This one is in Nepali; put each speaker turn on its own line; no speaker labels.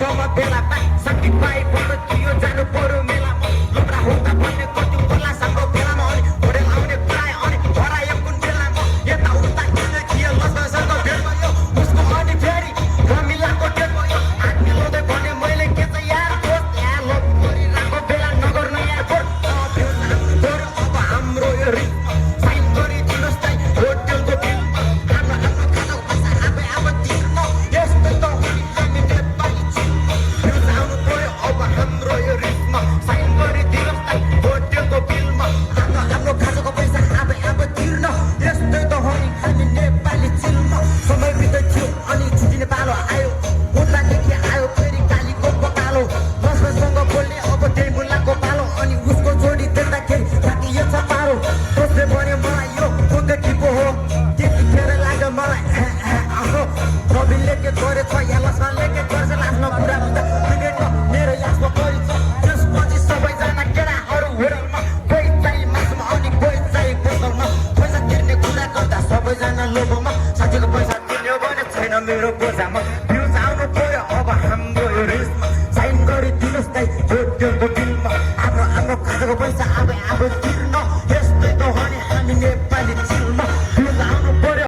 ठाउँमा बेला पाइ शक्ति पाइ बरु थियो जानु पर्यो मेलामा लोब्रा हुँदा भन्ने कति होला साम्रो बेलामा अनि होटेल आउने प्राय अनि हरायो कुन बेलामा यता उता किन थियो लससँग भेट भयो उसको अनि फेरि रमिलाको डेट भयो हात मिलाउँदै भने मैले के चाहिँ यार दोस्त यहाँ लोभ गरिरहेको बेला नगर्नु यार अब हाम्रो यो रिस साइन गरिदिनुहोस् त होटेलको बिलमा आफ्नो आफ्नो खानाको पैसा आफै आफै तिर्नु यस्तो त हामी नेपाली छिन् आउनु पर्यो अब हाम्रो यो रिसमा साइन गरिदिनुहोस् त होटेलको बिलमा आफ्नो आफ्नो खानाको पैसा आफै आफै तिर्नु यस्तै त हो नि हामी नेपाली चिल्म समय बित्यो अनि छुटिने पालो आयो मुलादेखि आयो फेरि कालीको पकालो लससँग बोल्ने अब त्यही मुलाको पालो अनि उसको जोडी देख्दाखेरि थाकियो छ पारो दोस्रो भन्यो मलाई यो कुनदेखि पो हो त्यतिखेर लाग्यो मलाई रविले के गरेछ या लसनले के गर्छ आफ्नो कुरा भन्दा मिनेटमा मेरो यासमा परिछ त्यसपछि सबैजना केटाहरू होटलमा कोही चाहिँ मासुमा अनि कोही चाहिँ बोतलमा पैसा तिर्ने कुरा गर्दा सबैजना लोभमा साथीको पैसा तिर्ने भने छैन मेरो बोझामा भ्युज आउनु पर्यो अब हाम्रो यो रेसमा साइन गरिदिनुहोस् त होटेलको बिलमा